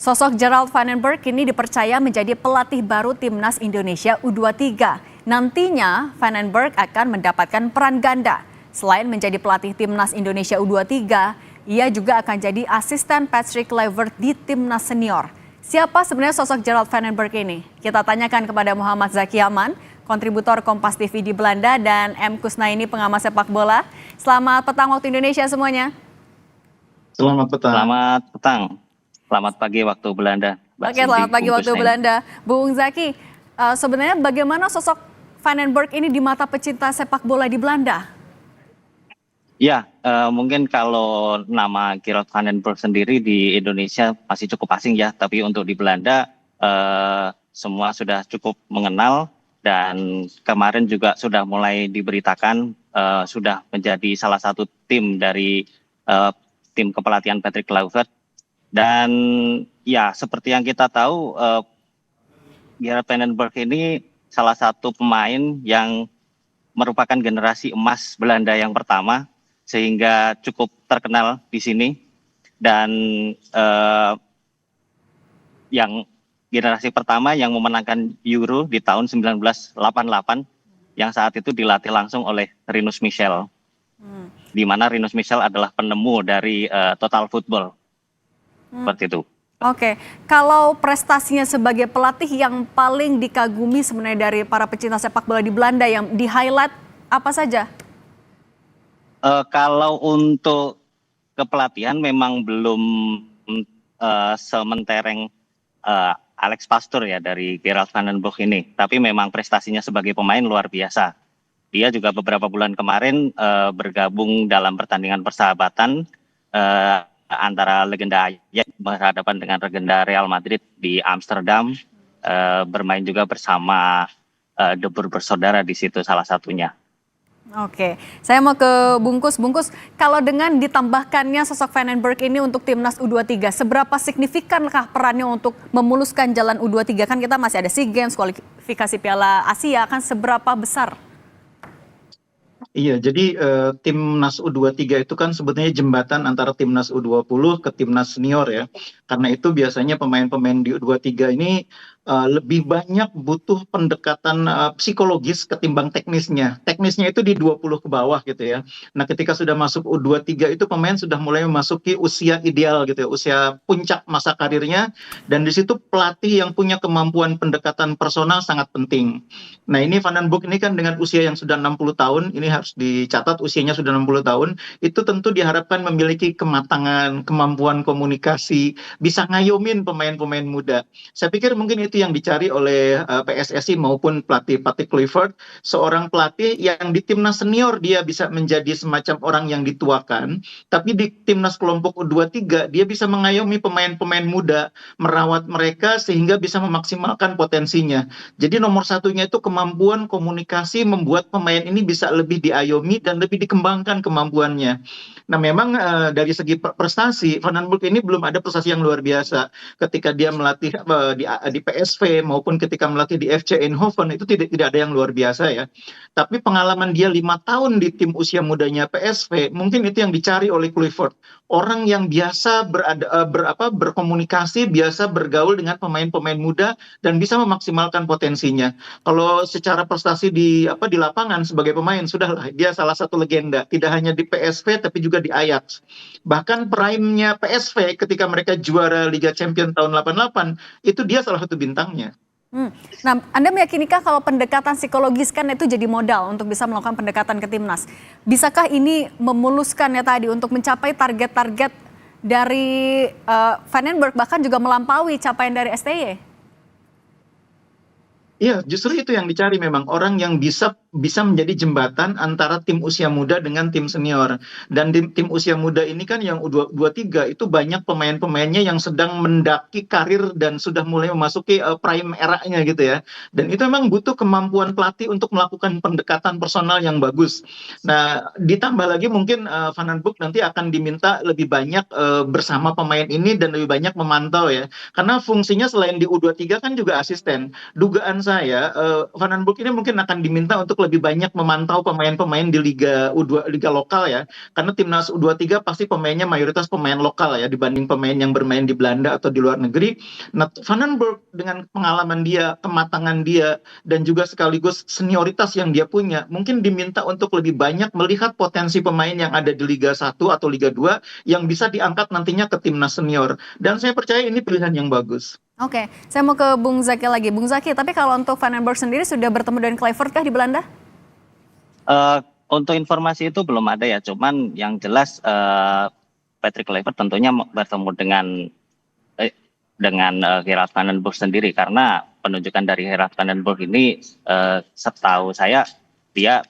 Sosok Gerald Van den Berg kini dipercaya menjadi pelatih baru Timnas Indonesia U23. Nantinya Van den Berg akan mendapatkan peran ganda. Selain menjadi pelatih Timnas Indonesia U23, ia juga akan jadi asisten Patrick Kluivert di Timnas Senior. Siapa sebenarnya sosok Gerald Van den Berg ini? Kita tanyakan kepada Muhammad Zaki Aman, kontributor Kompas TV di Belanda, dan M. Kusnaini, pengamat sepak bola. Selamat petang waktu Indonesia semuanya. Selamat petang. Selamat petang. Selamat pagi waktu Belanda. Oke, selamat pagi waktu Belanda. Bung Zaki, sebenarnya bagaimana sosok Van den Berg ini di mata pecinta sepak bola di Belanda? Ya, mungkin kalau nama Gerald Van den Berg sendiri di Indonesia masih cukup asing ya, tapi untuk di Belanda semua sudah cukup mengenal, dan kemarin juga sudah mulai diberitakan sudah menjadi salah satu tim dari tim kepelatihan Patrick Kluivert. Dan ya, seperti yang kita tahu, Gerald Van den Berg ini salah satu pemain yang merupakan generasi emas Belanda yang pertama, sehingga cukup terkenal di sini. Dan yang generasi pertama yang memenangkan Euro di tahun 1988, yang saat itu dilatih langsung oleh Rinus Michels, di mana Rinus Michels adalah penemu dari Total Football. Seperti itu. Oke, kalau prestasinya sebagai pelatih yang paling dikagumi sebenarnya dari para pecinta sepak bola di Belanda yang di-highlight apa saja? Kalau untuk kepelatihan memang belum sementereng Alex Pastoor ya dari Gerald Van den Berg ini. Tapi memang prestasinya sebagai pemain luar biasa. Dia juga beberapa bulan kemarin bergabung dalam pertandingan persahabatan antara legenda Ajax berhadapan dengan legenda Real Madrid di Amsterdam, bermain juga bersama De Boer bersaudara di situ salah satunya. Oke, saya mau ke Bungkus. Bungkus, kalau dengan ditambahkannya sosok Van den Berg ini untuk Timnas U23, seberapa signifikankah perannya untuk memuluskan jalan U23? Kan kita masih ada SEA Games, kualifikasi Piala Asia, kan seberapa besar? Iya, jadi Timnas U23 itu kan sebetulnya jembatan antara Timnas U20 ke Timnas Senior ya. Karena itu biasanya pemain-pemain di U23 ini lebih banyak butuh pendekatan psikologis ketimbang teknisnya. Teknisnya itu di 20 ke bawah gitu ya. Nah, ketika sudah masuk U23 itu pemain sudah mulai memasuki usia ideal gitu ya, usia puncak masa karirnya, dan di situ pelatih yang punya kemampuan pendekatan personal sangat penting. Nah, ini Van den Berg ini kan dengan usia yang sudah 60 tahun, ini harus dicatat usianya sudah 60 tahun, itu tentu diharapkan memiliki kematangan, kemampuan komunikasi, bisa ngayomin pemain-pemain muda. Saya pikir mungkin itu yang dicari oleh PSSI maupun pelatih Patrick Kluivert, seorang pelatih yang di Timnas Senior dia bisa menjadi semacam orang yang dituakan, tapi di Timnas kelompok U23 dia bisa mengayomi pemain-pemain muda, merawat mereka sehingga bisa memaksimalkan potensinya. Jadi nomor satunya itu kemampuan komunikasi, membuat pemain ini bisa lebih diayomi dan lebih dikembangkan kemampuannya. Nah, memang dari segi prestasi, Van den Berg ini belum ada prestasi yang luar biasa. Ketika dia melatih di PSV maupun ketika melatih di FC Eindhoven itu tidak ada yang luar biasa ya. Tapi pengalaman dia 5 tahun di tim usia mudanya PSV, mungkin itu yang dicari oleh Kluivert. Orang yang biasa berkomunikasi, biasa bergaul dengan pemain-pemain muda dan bisa memaksimalkan potensinya. Kalau secara prestasi di lapangan sebagai pemain, sudahlah dia salah satu legenda, tidak hanya di PSV tapi juga di Ajax. Bahkan prime-nya PSV ketika mereka juara Liga Champions tahun 88 itu dia salah satu bintangnya. Nah, Anda meyakinikah kalau pendekatan psikologis kan itu jadi modal untuk bisa melakukan pendekatan ke timnas? Bisakah ini memuluskan ya tadi untuk mencapai target-target dari Van den Berg, bahkan juga melampaui capaian dari STY? Iya, justru itu yang dicari memang orang yang bisa menjadi jembatan antara tim usia muda dengan tim senior. Dan tim usia muda ini kan yang U23 itu banyak pemain-pemainnya yang sedang mendaki karir dan sudah mulai memasuki prime eranya gitu ya. Dan itu memang butuh kemampuan pelatih untuk melakukan pendekatan personal yang bagus. Nah, ditambah lagi mungkin Van den Berg nanti akan diminta lebih banyak bersama pemain ini dan lebih banyak memantau ya. Karena fungsinya selain di U23 kan juga asisten. Dugaan saya Van den Berg ini mungkin akan diminta untuk lebih banyak memantau pemain-pemain di liga lokal ya. Karena timnas U23 pasti pemainnya mayoritas pemain lokal ya dibanding pemain yang bermain di Belanda atau di luar negeri. Nah, Van den Berg dengan pengalaman dia, kematangan dia, dan juga sekaligus senioritas yang dia punya, mungkin diminta untuk lebih banyak melihat potensi pemain yang ada di Liga 1 atau Liga 2 yang bisa diangkat nantinya ke timnas senior. Dan saya percaya ini pilihan yang bagus. Oke, saya mau ke Bung Zaki lagi. Bung Zaki, tapi kalau untuk Van den Berg sendiri sudah bertemu dengan Kluivert kah di Belanda? Untuk informasi itu belum ada ya, cuman yang jelas Patrick Kluivert tentunya bertemu dengan Gerard van den Berg sendiri, karena penunjukan dari Gerard van den Berg ini setahu saya dia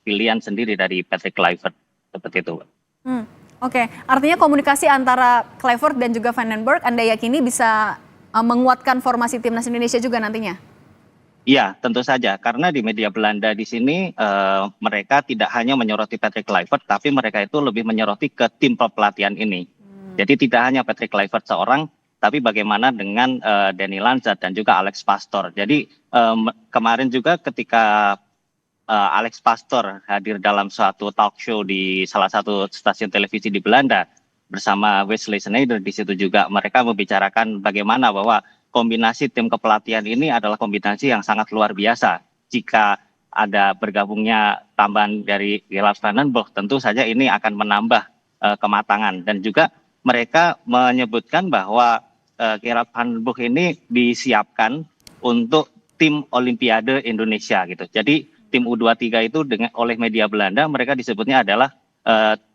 pilihan sendiri dari Patrick Kluivert seperti itu. Oke, artinya komunikasi antara Kluivert dan juga Van den Berg Anda yakini bisa menguatkan formasi timnas Indonesia juga nantinya? Iya, tentu saja. Karena di media Belanda di sini mereka tidak hanya menyoroti Patrick Kluivert, tapi mereka itu lebih menyoroti ke tim pelatihan ini. Jadi tidak hanya Patrick Kluivert seorang, tapi bagaimana dengan Danny Lanzat dan juga Alex Pastoor. Jadi kemarin juga ketika Alex Pastoor hadir dalam suatu talk show di salah satu stasiun televisi di Belanda bersama Wesley Sneijder, di situ juga mereka membicarakan bagaimana bahwa kombinasi tim kepelatihan ini adalah kombinasi yang sangat luar biasa. Jika ada bergabungnya tambahan dari Gerard van den Berg, tentu saja ini akan menambah kematangan. Dan juga mereka menyebutkan bahwa Gerard van den Berg ini disiapkan untuk tim Olimpiade Indonesia gitu. Jadi tim U23 itu oleh media Belanda mereka disebutnya adalah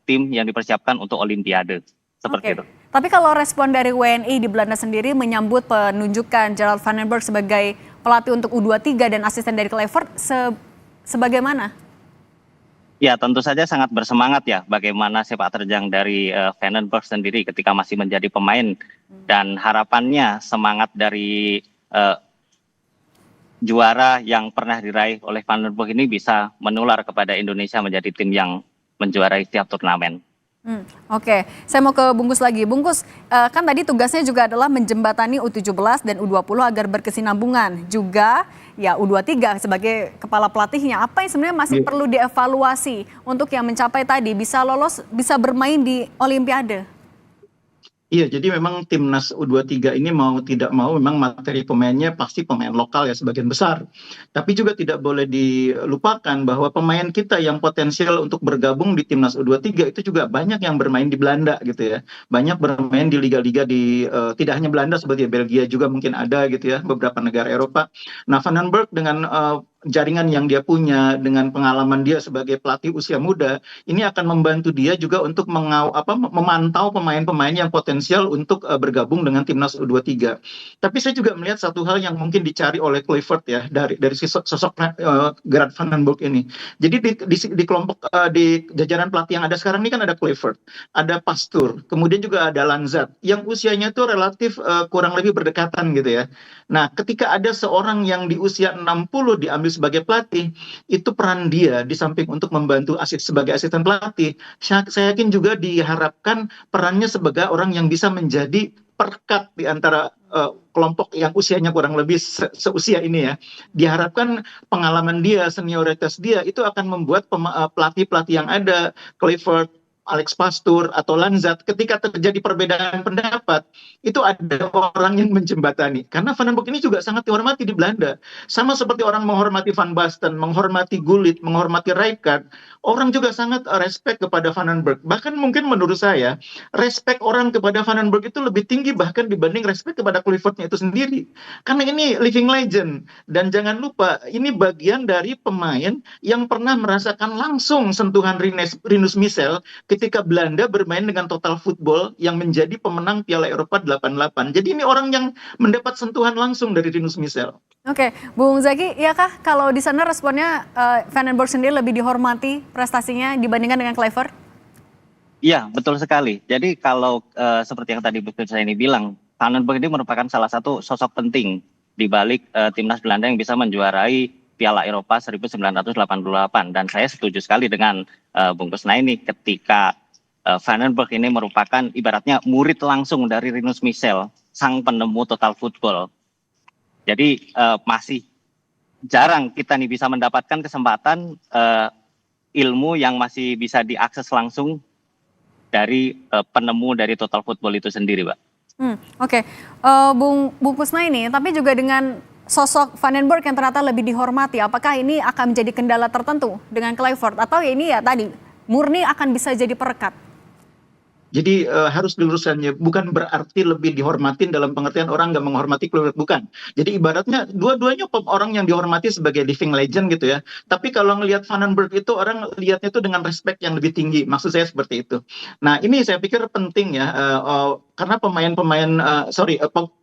tim yang dipersiapkan untuk Olimpiade, seperti itu. Tapi kalau respon dari WNI di Belanda sendiri menyambut penunjukan Gerard van den Berg sebagai pelatih untuk U23 dan asisten dari Kluivert, sebagaimana? Ya, tentu saja sangat bersemangat ya bagaimana sepak terjang dari Van den Berg sendiri ketika masih menjadi pemain, dan harapannya semangat dari juara yang pernah diraih oleh Van den Berg ini bisa menular kepada Indonesia menjadi tim yang menjuarai setiap turnamen. Oke, saya mau ke Bungkus lagi. Bungkus, kan tadi tugasnya juga adalah menjembatani U17 dan U20 agar berkesinambungan. Juga ya U23 sebagai kepala pelatihnya. Apa yang sebenarnya masih perlu dievaluasi untuk yang mencapai tadi bisa lolos, bisa bermain di Olimpiade? Iya, jadi memang timnas U23 ini mau tidak mau memang materi pemainnya pasti pemain lokal ya sebagian besar. Tapi juga tidak boleh dilupakan bahwa pemain kita yang potensial untuk bergabung di timnas U23 itu juga banyak yang bermain di Belanda gitu ya. Banyak bermain di liga-liga di tidak hanya Belanda, seperti Belgia juga mungkin ada gitu ya, beberapa negara Eropa. Nah, Van den Berg dengan jaringan yang dia punya, dengan pengalaman dia sebagai pelatih usia muda, ini akan membantu dia juga untuk memantau pemain-pemain yang potensial untuk bergabung dengan timnas U23. Tapi saya juga melihat satu hal yang mungkin dicari oleh Kluivert ya dari sosok Gerard van den Berg ini. Jadi di kelompok di jajaran pelatih yang ada sekarang ini kan ada Kluivert, ada Pastoor, kemudian juga ada Lanzat yang usianya itu relatif kurang lebih berdekatan gitu ya. Nah, ketika ada seorang yang di usia 60 diambil sebagai pelatih, itu peran dia di samping untuk membantu sebagai asisten pelatih, saya yakin juga diharapkan perannya sebagai orang yang bisa menjadi perekat di antara kelompok yang usianya kurang lebih seusia ini ya. Diharapkan pengalaman dia, senioritas dia itu akan membuat pelatih-pelatih yang ada, Kluivert, Alex Pastoor atau Lanzat, ketika terjadi perbedaan pendapat, itu ada orang yang menjembatani. Karena Van den Berg ini juga sangat dihormati di Belanda. Sama seperti orang menghormati Van Basten, menghormati Gullit, menghormati Rijkaard, orang juga sangat respect kepada Van den Berg. Bahkan mungkin menurut saya, respect orang kepada Van den Berg itu lebih tinggi bahkan dibanding respect kepada Kluivertnya itu sendiri. Karena ini living legend. Dan jangan lupa, ini bagian dari pemain yang pernah merasakan langsung sentuhan Rinus Michels ketika Belanda bermain dengan Total Football yang menjadi pemenang Piala Eropa 88. Jadi ini orang yang mendapat sentuhan langsung dari Rinus Michels. Oke, Bung Zaki, ya kah kalau di sana responnya Van den Berg sendiri lebih dihormati prestasinya dibandingkan dengan Kluivert? Iya, betul sekali. Jadi kalau seperti yang tadi Bu Zaini bilang, Van den Berg ini merupakan salah satu sosok penting di balik timnas Belanda yang bisa menjuarai Piala Eropa 1988, dan saya setuju sekali dengan Bung Kusnaini ketika Van den Berg ini merupakan ibaratnya murid langsung dari Rinus Michels, sang penemu Total Football. Jadi masih jarang kita nih bisa mendapatkan kesempatan ilmu yang masih bisa diakses langsung dari penemu dari total football itu sendiri, Pak. Oke. Bung Kusna ini, tapi juga dengan sosok Van den Berg yang ternyata lebih dihormati, apakah ini akan menjadi kendala tertentu dengan Kluivert atau ya ini ya tadi murni akan bisa jadi perekat? Jadi harus diluruskan ya, bukan berarti lebih dihormatin dalam pengertian orang nggak menghormati Kluivert, bukan. Jadi ibaratnya dua-duanya orang yang dihormati sebagai living legend gitu ya. Tapi kalau ngelihat Van den Berg itu orang lihatnya itu dengan respect yang lebih tinggi. Maksud saya seperti itu. Nah ini saya pikir penting ya, karena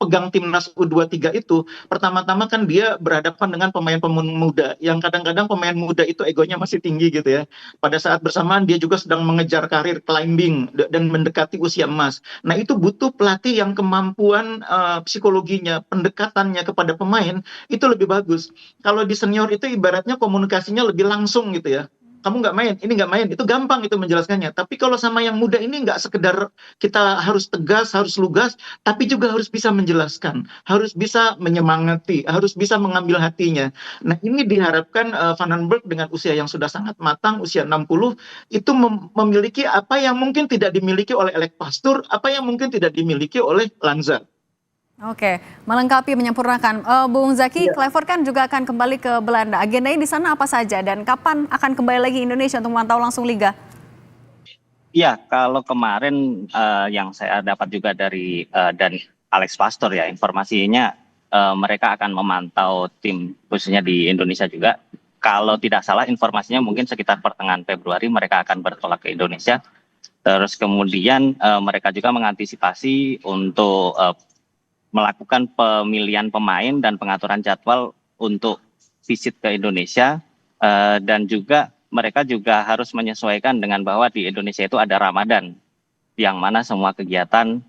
pegang timnas U23 itu pertama-tama kan dia berhadapan dengan pemain-pemain muda yang kadang-kadang pemain muda itu egonya masih tinggi gitu ya. Pada saat bersamaan dia juga sedang mengejar karir climbing dan mendekati usia emas. Nah itu butuh pelatih yang kemampuan psikologinya, pendekatannya kepada pemain itu lebih bagus. Kalau di senior itu ibaratnya komunikasinya lebih langsung gitu ya. Kamu nggak main, ini nggak main, itu gampang itu menjelaskannya. Tapi kalau sama yang muda ini nggak sekedar kita harus tegas, harus lugas, tapi juga harus bisa menjelaskan, harus bisa menyemangati, harus bisa mengambil hatinya. Nah ini diharapkan Van den Berg dengan usia yang sudah sangat matang, usia 60, itu memiliki apa yang mungkin tidak dimiliki oleh Alec Pastur, apa yang mungkin tidak dimiliki oleh Lanza. Oke, melengkapi, menyempurnakan. Bung Zaki, Kluivert kan juga akan kembali ke Belanda. Agendanya di sana apa saja dan kapan akan kembali lagi Indonesia untuk memantau langsung Liga? Iya, kalau kemarin yang saya dapat juga dari dan Alex Pastor ya, informasinya mereka akan memantau tim khususnya di Indonesia juga. Kalau tidak salah informasinya mungkin sekitar pertengahan Februari mereka akan bertolak ke Indonesia. Terus kemudian mereka juga mengantisipasi untuk melakukan pemilihan pemain dan pengaturan jadwal untuk visit ke Indonesia, dan juga mereka juga harus menyesuaikan dengan bahwa di Indonesia itu ada Ramadan, yang mana semua kegiatan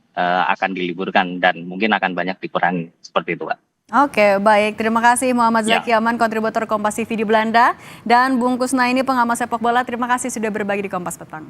akan diliburkan dan mungkin akan banyak dikurangi, seperti itu, Pak. Oke, baik. Terima kasih Muhammad Zaki Aman, kontributor Kompas TV di Belanda, dan Bung Kusna ini pengamat sepak bola. Terima kasih sudah berbagi di Kompas Petang.